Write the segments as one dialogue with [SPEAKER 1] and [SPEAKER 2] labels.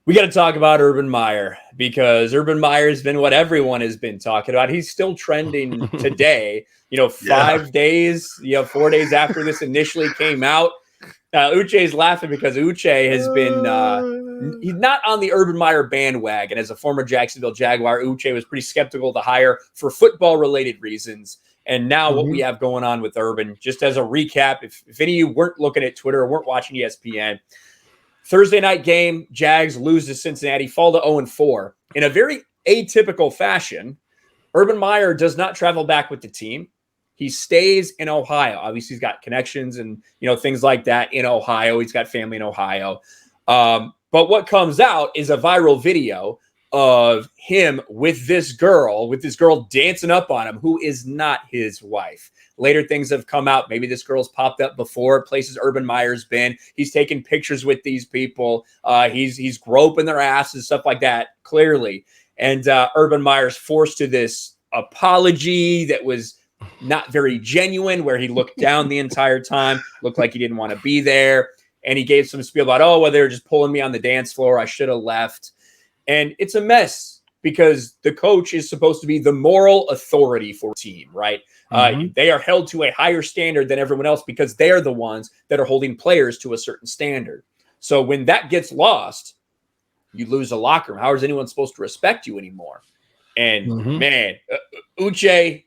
[SPEAKER 1] We got to talk about Urban Meyer because Urban Meyer has been what everyone has been talking about. He's still trending today, 5 days, 4 days after this initially came out. Uche's laughing because Uche has been he's not on the Urban Meyer bandwagon. As a former Jacksonville Jaguar, Uche was pretty skeptical to hire for football-related reasons. And now what we have going on with Urban, just as a recap, if any of you weren't looking at Twitter or weren't watching ESPN, Thursday night game, Jags lose to Cincinnati, fall to 0-4. In a very atypical fashion, Urban Meyer does not travel back with the team. He stays in Ohio. Obviously, he's got connections and things like that in Ohio. He's got family in Ohio. But what comes out is a viral video of him with this girl dancing up on him, who is not his wife. Later things have come out. Maybe this girl's popped up before, places Urban Meyer's been. He's taken pictures with these people. He's groping their asses, stuff like that, clearly. And Urban Meyer's forced to this apology that was not very genuine, where he looked down the entire time, looked like he didn't want to be there. And he gave some spiel about, they were just pulling me on the dance floor. I should have left. And it's a mess because the coach is supposed to be the moral authority for the team, right? They are held to a higher standard than everyone else because they're the ones that are holding players to a certain standard. So when that gets lost, you lose a locker room. How is anyone supposed to respect you anymore? And Uche,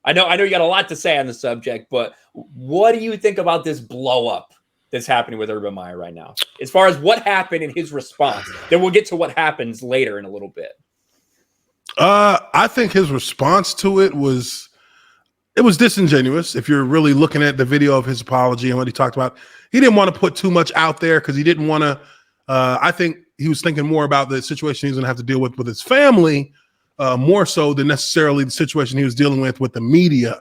[SPEAKER 1] I know you got a lot to say on the subject, but what do you think about this blow up that's happening with Urban Meyer right now? As far as what happened in his response, then we'll get to what happens later in a little bit.
[SPEAKER 2] I think his response to it was disingenuous. If you're really looking at the video of his apology and what he talked about, he didn't want to put too much out there because he didn't want to. I think he was thinking more about the situation he's going to have to deal with his family, more so than necessarily the situation he was dealing with the media.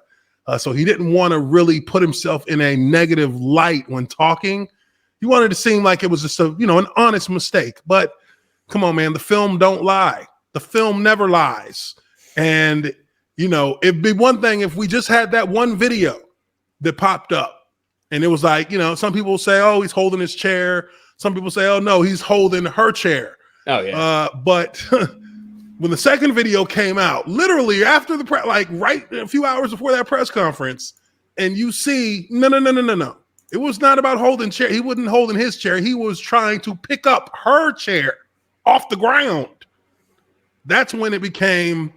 [SPEAKER 2] So he didn't want to really put himself in a negative light when talking. He wanted to seem like it was just an honest mistake. But come on, man, the film don't lie. The film never lies. And it'd be one thing if we just had that one video that popped up and it was like, some people say, oh, he's holding his chair. Some people say, oh, no, he's holding her chair. Oh, yeah. But when the second video came out, literally after the right a few hours before that press conference, and you see, no. It was not about holding chair. He wasn't holding his chair. He was trying to pick up her chair off the ground. That's when it became,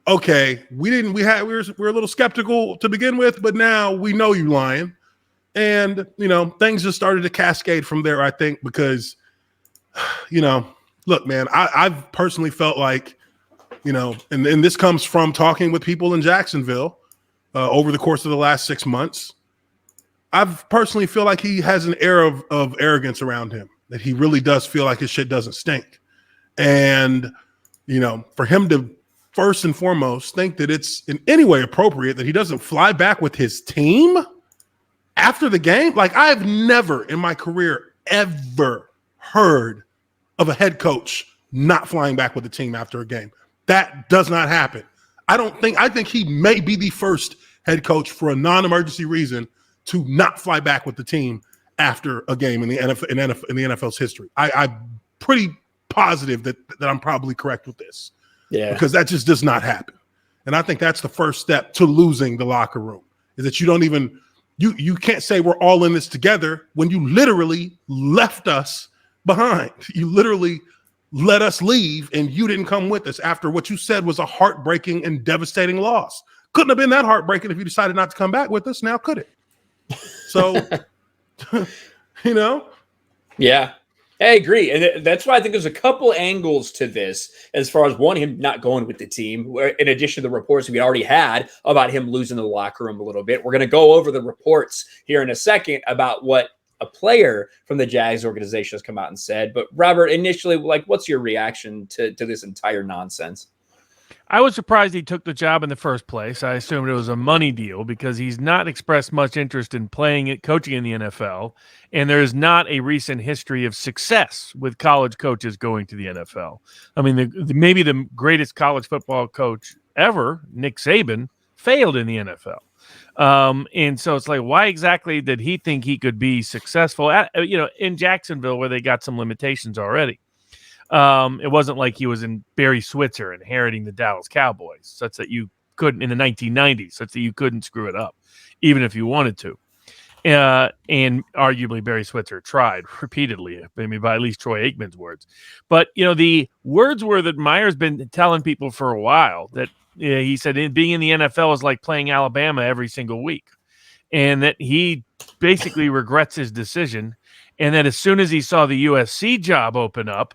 [SPEAKER 2] okay, we were a little skeptical to begin with, but now we know you lying. And, things just started to cascade from there, I think, because, look, man, I've personally felt like, and this comes from talking with people in Jacksonville over the course of the last 6 months. I've personally feel like he has an air of arrogance around him, that he really does feel like his shit doesn't stink. And, for him to first and foremost think that it's in any way appropriate that he doesn't fly back with his team after the game. Like, I've never in my career ever heard of a head coach not flying back with the team after a game. That does not happen. I think he may be the first head coach for a non-emergency reason to not fly back with the team after a game in the NFL's history. I'm pretty positive that I'm probably correct with this. Yeah. Because that just does not happen. And I think that's the first step to losing the locker room, is that you don't even you can't say we're all in this together when you literally left us behind. You literally let us leave and you didn't come with us after what you said was a heartbreaking and devastating loss. Couldn't have been that heartbreaking if you decided not to come back with us. Now, could it? So,
[SPEAKER 1] Yeah, I agree. And that's why I think there's a couple angles to this, as far as one, him not going with the team, in addition to the reports we already had about him losing the locker room a little bit. We're going to go over the reports here in a second about what a player from the Jags organization has come out and said. But Robert, initially, what's your reaction to this entire nonsense?
[SPEAKER 3] I was surprised he took the job in the first place. I assumed it was a money deal because he's not expressed much interest in coaching in the NFL, and there is not a recent history of success with college coaches going to the NFL. I mean, maybe the greatest college football coach ever, Nick Saban, failed in the NFL. And so it's like, why exactly did he think he could be successful in Jacksonville, where they got some limitations already? It wasn't like he was in Barry Switzer inheriting the Dallas Cowboys, such that you couldn't, in the 1990s, such that you couldn't screw it up, even if you wanted to. And arguably Barry Switzer tried repeatedly, maybe by at least Troy Aikman's words. But, the words were that Meyer's been telling people for a while that he said being in the NFL is like playing Alabama every single week, and that he basically regrets his decision, and that as soon as he saw the USC job open up,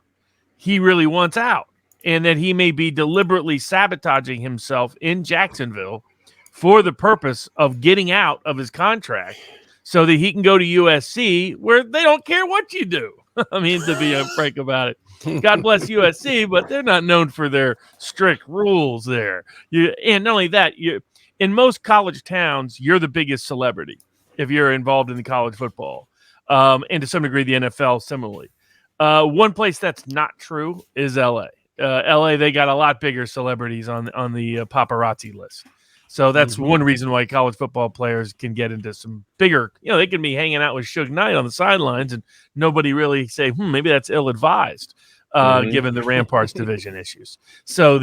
[SPEAKER 3] he really wants out, and that he may be deliberately sabotaging himself in Jacksonville for the purpose of getting out of his contract so that he can go to USC where they don't care what you do. I mean, to be frank about it. God bless USC, but they're not known for their strict rules there. And not only that, in most college towns, you're the biggest celebrity if you're involved in the college football. And to some degree, the NFL similarly. One place that's not true is LA. LA, they got a lot bigger celebrities on the paparazzi list. So that's one reason why college football players can get into some bigger, they can be hanging out with Suge Knight on the sidelines and nobody really say, maybe that's ill-advised, given the Ramparts division issues. So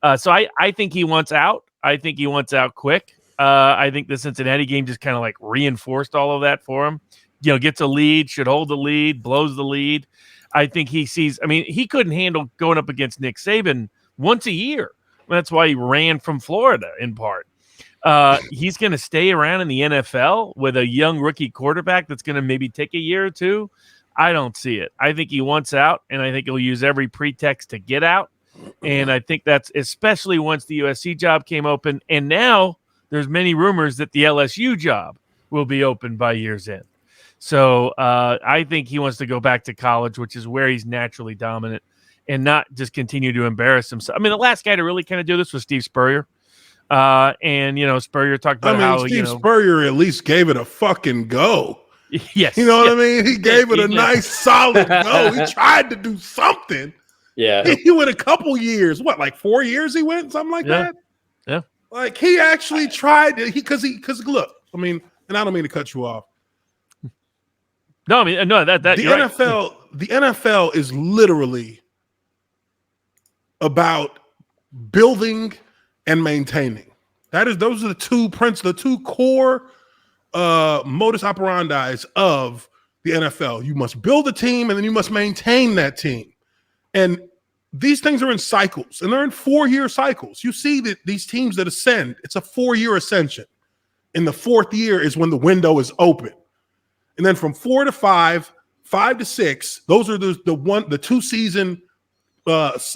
[SPEAKER 3] I think he wants out. I think he wants out quick. I think the Cincinnati game just kind of like reinforced all of that for him. Gets a lead, should hold the lead, blows the lead. I think he sees, he couldn't handle going up against Nick Saban once a year. That's why he ran from Florida in part. He's going to stay around in the NFL with a young rookie quarterback that's going to maybe take a year or two. I don't see it. I think he wants out, and I think he'll use every pretext to get out. And I think that's especially once the USC job came open. And now there's many rumors that the LSU job will be open by year's end. So I think he wants to go back to college, which is where he's naturally dominant, and not just continue to embarrass himself. The last guy to really kind of do this was Steve Spurrier. And, Spurrier talked about how,
[SPEAKER 2] Steve Spurrier at least gave it a fucking go.
[SPEAKER 3] Yes.
[SPEAKER 2] You know what I mean? He gave it a nice, solid go. He tried to do something.
[SPEAKER 1] Yeah.
[SPEAKER 2] He went a couple years. What, like 4 years he went? Something like that?
[SPEAKER 3] Yeah.
[SPEAKER 2] Like, he actually tried to, because look, and I don't mean to cut you off.
[SPEAKER 3] No, that
[SPEAKER 2] the NFL, right. The NFL is literally about building and maintaining. Those are the two core modus operandi of the NFL. You must build a team and then you must maintain that team. And these things are in cycles, and they're in 4-year cycles. You see that these teams that ascend, it's a 4-year ascension. In the 4th year is when the window is open. And then from 4 to 5, 5 to 6, those are the 2-season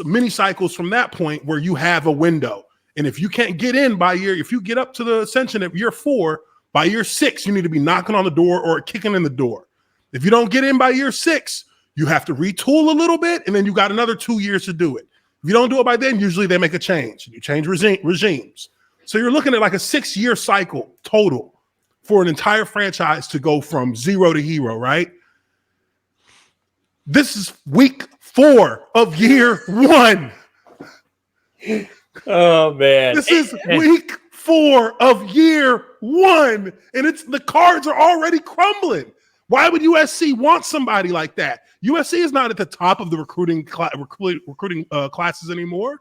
[SPEAKER 2] mini cycles from that point where you have a window. And if you can't get in if you get up to the ascension at year 4, by year 6, you need to be knocking on the door or kicking in the door. If you don't get in by year 6, you have to retool a little bit, and then you got another 2 years to do it. If you don't do it by then, usually they make a change. You change regimes. So you're looking at like a 6-year cycle total for an entire franchise to go from 0 to hero, right? This is week 4 of year 1.
[SPEAKER 1] Oh, man.
[SPEAKER 2] This is week 4 of year 1, and the cards are already crumbling. Why would USC want somebody like that? USC is not at the top of the recruiting classes anymore.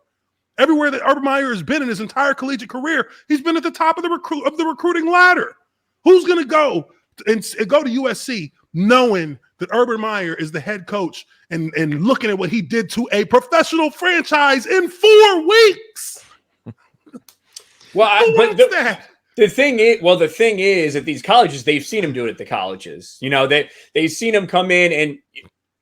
[SPEAKER 2] Everywhere that Urban Meyer has been in his entire collegiate career, he's been at the top of the recruiting ladder. Who's going to go to USC knowing that Urban Meyer is the head coach and looking at what he did to a professional franchise in 4 weeks?
[SPEAKER 1] Well, the thing is at these colleges, they've seen him do it at the colleges. They've seen him come in, and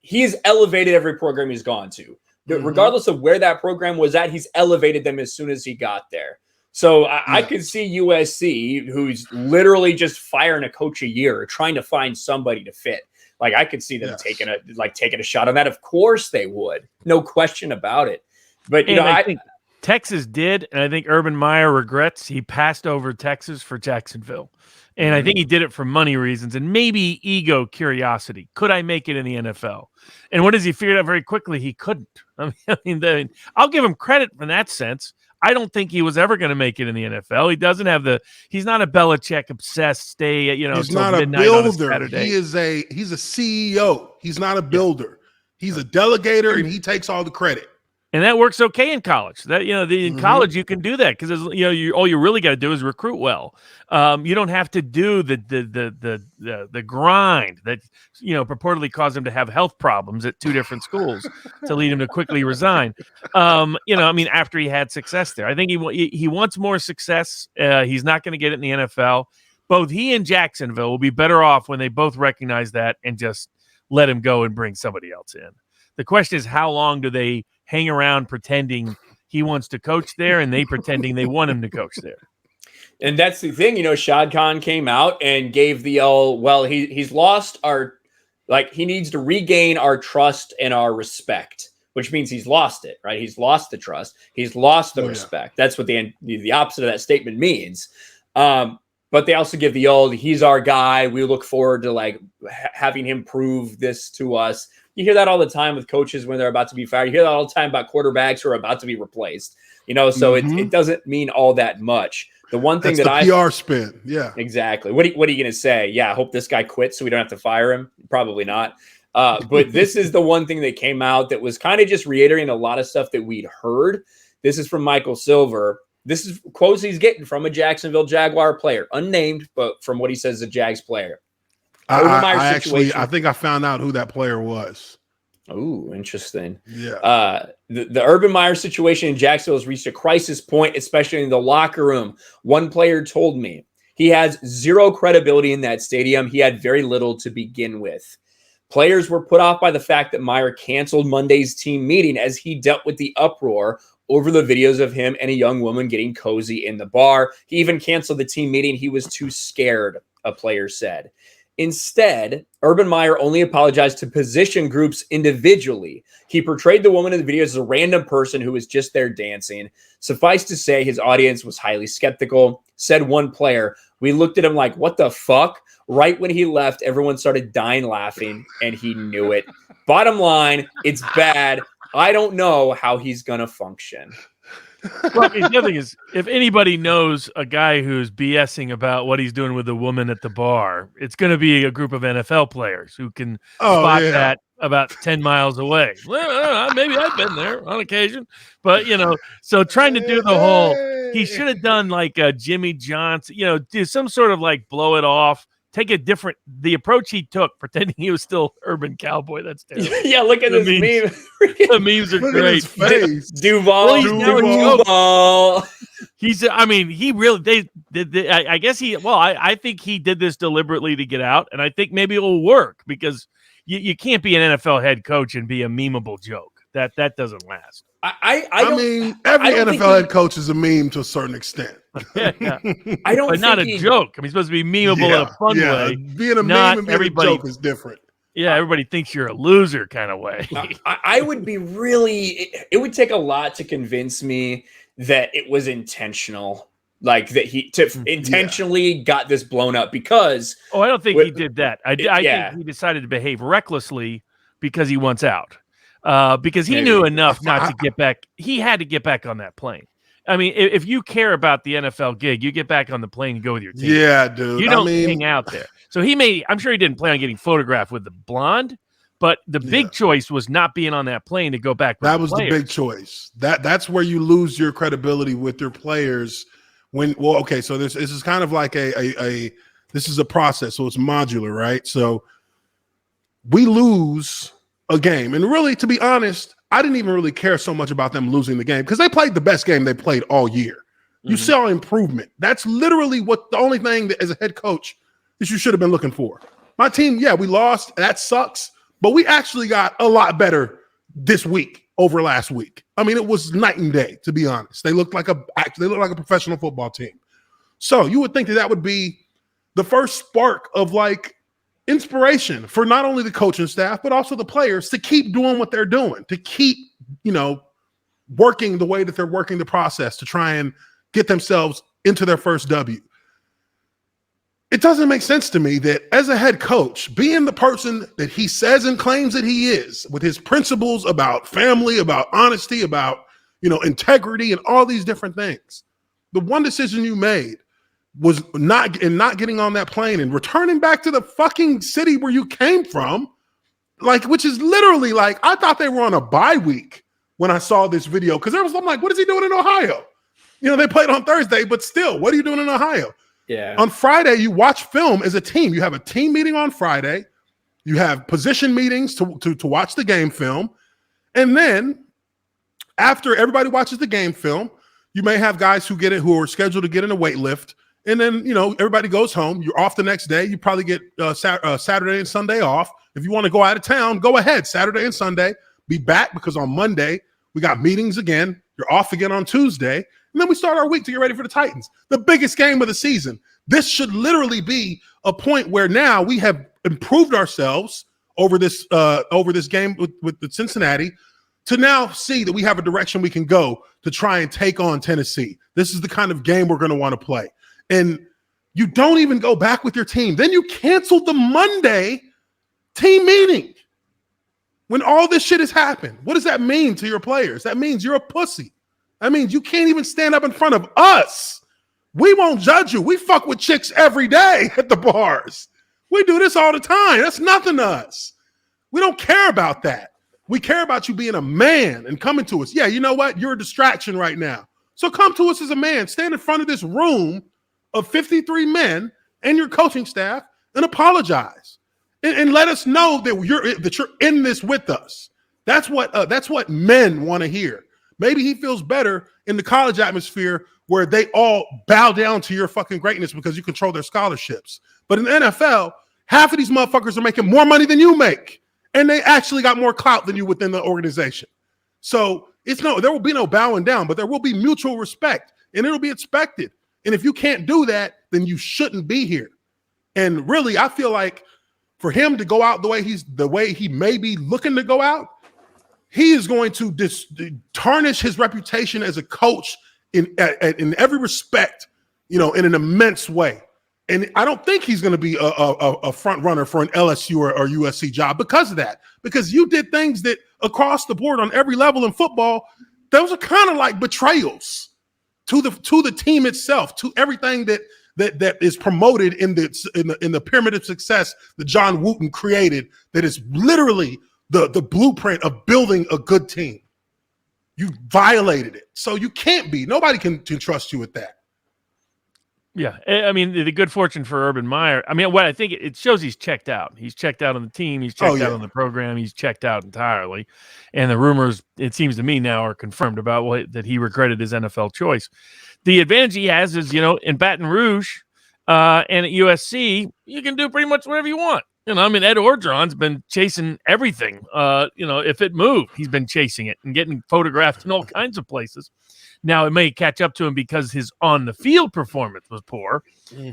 [SPEAKER 1] he's elevated every program he's gone to. Regardless of where that program was at, he's elevated them as soon as he got there. So I could see USC, who's literally just firing a coach a year, or trying to find somebody to fit. Like, I could see them taking a shot on that. Of course they would, no question about it. But I think
[SPEAKER 3] Texas did, and I think Urban Meyer regrets he passed over Texas for Jacksonville. And I think he did it for money reasons and maybe ego curiosity. Could I make it in the NFL? And what does he figure out very quickly? He couldn't. I'll give him credit in that sense. I don't think he was ever going to make it in the NFL. He's not a Belichick obsessed he's
[SPEAKER 2] not a builder. He's a CEO. He's not a builder. He's a delegator, and he takes all the credit.
[SPEAKER 3] And that works okay in college. That in college you can do that because all you really got to do is recruit well. You don't have to do the grind that purportedly caused him to have health problems at 2 different schools to lead him to quickly resign. After he had success there, I think he wants more success. He's not going to get it in the NFL. Both he and Jacksonville will be better off when they both recognize that and just let him go and bring somebody else in. The question is, how long do they hang around pretending he wants to coach there and they pretending they want him to coach there?
[SPEAKER 1] And that's the thing, Shad Khan came out and gave the he's lost he needs to regain our trust and our respect, which means he's lost it, right? He's lost the trust. He's lost the respect. That's what the opposite of that statement means. But they also give he's our guy. We look forward to having him prove this to us. You hear that all the time with coaches when they're about to be fired. You hear that all the time about quarterbacks who are about to be replaced. So it doesn't mean all that much. The one thing
[SPEAKER 2] that's the PR spin. Yeah,
[SPEAKER 1] exactly. What are you going to say? Yeah, I hope this guy quits so we don't have to fire him. Probably not. But this is the one thing that came out that was kind of just reiterating a lot of stuff that we'd heard. This is from Michael Silver. This is quotes he's getting from a Jacksonville Jaguar player, unnamed, but from what he says, a Jags player.
[SPEAKER 2] I think I found out who that player was.
[SPEAKER 1] Oh, interesting.
[SPEAKER 2] Yeah.
[SPEAKER 1] The Urban Meyer situation in Jacksonville has reached a crisis point, especially in the locker room. One player told me he has zero credibility in that stadium. He had very little to begin with. Players were put off by the fact that Meyer canceled Monday's team meeting as he dealt with the uproar over the videos of him and a young woman getting cozy in the bar. He even canceled the team meeting. He was too scared, a player said. Instead, Urban Meyer only apologized to position groups individually. He portrayed the woman in the video as a random person who was just there dancing. Suffice to say, his audience was highly skeptical. Said one player, "We looked at him like, what the fuck?" Right when he left, everyone started dying laughing, and he knew it. Bottom line, it's bad. I don't know how he's going to function.
[SPEAKER 3] Well, the other thing is, if anybody knows a guy who's BSing about what he's doing with a woman at the bar, it's going to be a group of NFL players who can spot that about 10 miles away. Well, maybe I've been there on occasion, but so trying to do the whole, he should have done like Jimmy Johnson, do some sort of blow it off. Take the approach he took, pretending he was still Urban Cowboy. That's terrible.
[SPEAKER 1] Yeah, look at this meme.
[SPEAKER 3] The memes are great.
[SPEAKER 1] Duval.
[SPEAKER 3] Well, he's now Duval. He really, I guess I think he did this deliberately to get out, and I think maybe it will work because you can't be an NFL head coach and be a memeable joke. That doesn't last.
[SPEAKER 2] Every NFL head coach is a meme to a certain extent.
[SPEAKER 3] Yeah. I don't. But not a joke. He's supposed to be memeable in a fun way.
[SPEAKER 2] Being a meme and being a joke is different.
[SPEAKER 3] Yeah, everybody thinks you're a loser kind of way.
[SPEAKER 1] I would be it would take a lot to convince me that it was intentional. That he intentionally got this blown up because.
[SPEAKER 3] Oh, I don't think he did that. I think he decided to behave recklessly because he wants out. Because he knew enough not to get back. He had to get back on that plane. If you care about the NFL gig, you get back on the plane and go with your team.
[SPEAKER 2] Yeah, dude.
[SPEAKER 3] You don't hang out there. So I'm sure he didn't plan on getting photographed with the blonde, but the big choice was not being on that plane to go back with
[SPEAKER 2] that was the big choice. That's where you lose your credibility with your players. So this is kind of like this is a process, so it's modular, right? So we lose a game. And really, to be honest, I didn't even really care so much about them losing the game because they played the best game they played all year. You saw improvement. That's literally the only thing that as a head coach that you should have been looking for. My team, we lost. That sucks. But we actually got a lot better this week over last week. It was night and day, to be honest. They looked like a professional football team. So you would think that would be the first spark of inspiration for not only the coaching staff, but also the players to keep doing what they're doing, to keep, working the way that they're working the process to try and get themselves into their first W. It doesn't make sense to me that as a head coach, being the person that he says and claims that he is, with his principles about family, about honesty, about, integrity and all these different things, the one decision you made was not getting on that plane and returning back to the fucking city where you came from. like, which is literally like, I thought they were on a bye week when I saw this video, because I'm like, what is he doing in Ohio? You know, they played on Thursday, but still, what are you doing in Ohio?
[SPEAKER 1] Yeah.
[SPEAKER 2] On Friday, you watch film as a team. You have a team meeting on Friday. You have position meetings to watch the game film. And then after everybody watches the game film, you may have guys who are scheduled to get in a weight lift. And then, you know, everybody goes home. You're off the next day. You probably get Saturday and Sunday off. If you want to go out of town, go ahead. Saturday and Sunday. Be back, because on Monday, we got meetings again. You're off again on Tuesday. And then we start our week to get ready for the Titans. The biggest game of the season. This should literally be a point where now we have improved ourselves over this game with the Cincinnati, to now see that we have a direction we can go to try and take on Tennessee. This is the kind of game we're going to want to play. And you don't even go back with your team. Then you canceled the Monday team meeting when all this shit has happened. What does that mean to your players? That means you're a pussy. That means you can't even stand up in front of us. We won't judge you. We fuck with chicks every day at the bars. We do this all the time. That's nothing to us. We don't care about that. We care about you being a man and coming to us. Yeah, you know what? You're a distraction right now. So come to us as a man. Stand in front of this room of 53 men and your coaching staff and apologize. And let us know that you're in this with us. That's what men want to hear. Maybe he feels better in the college atmosphere where they all bow down to your fucking greatness because you control their scholarships. But in the NFL, half of these motherfuckers are making more money than you make. And they actually got more clout than you within the organization. So there will be no bowing down, but there will be mutual respect, and it'll be expected. And if you can't do that, then you shouldn't be here. And really, I feel like for him to go out the way he may be looking to go out, he is going to tarnish his reputation as a coach in every respect, you know, in an immense way. And I don't think he's going to be a front runner for an LSU or USC job because of that. Because you did things that across the board on every level in football, those are kind of like betrayals to the team itself, to everything that is promoted in the pyramid of success that John Wooten created. That is literally the blueprint of building a good team. You violated it, so you can't be. Nobody can trust you with that.
[SPEAKER 3] Yeah, I mean, the good fortune for Urban Meyer, I mean, what I think it shows, he's checked out. He's checked out on the team. He's checked out on the program. He's checked out entirely. And the rumors, it seems to me now, are confirmed about that he regretted his NFL choice. The advantage he has is, you know, in Baton Rouge and at USC, you can do pretty much whatever you want. You know, I mean, Ed Orgeron's been chasing everything. You know, if it moved, he's been chasing it and getting photographed in all kinds of places. Now, it may catch up to him because his on-the-field performance was poor,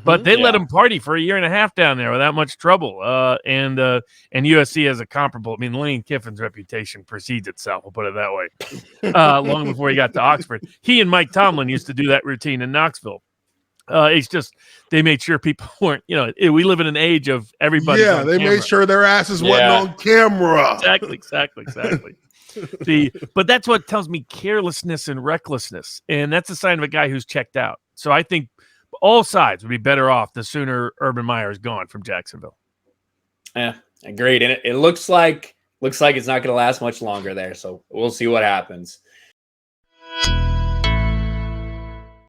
[SPEAKER 3] but they let him party for a year and a half down there without much trouble. And USC has a comparable. I mean, Lane Kiffin's reputation precedes itself, we'll put it that way, long before he got to Oxford. He and Mike Tomlin used to do that routine in Knoxville. It's just they made sure people weren't, you know, we live in an age of everybody.
[SPEAKER 2] Yeah, they made sure their asses wasn't on camera.
[SPEAKER 3] Exactly. But that's what tells me carelessness and recklessness. And that's a sign of a guy who's checked out. So I think all sides would be better off the sooner Urban Meyer is gone from Jacksonville.
[SPEAKER 1] Yeah, agreed. And it looks like it's not going to last much longer there. So we'll see what happens.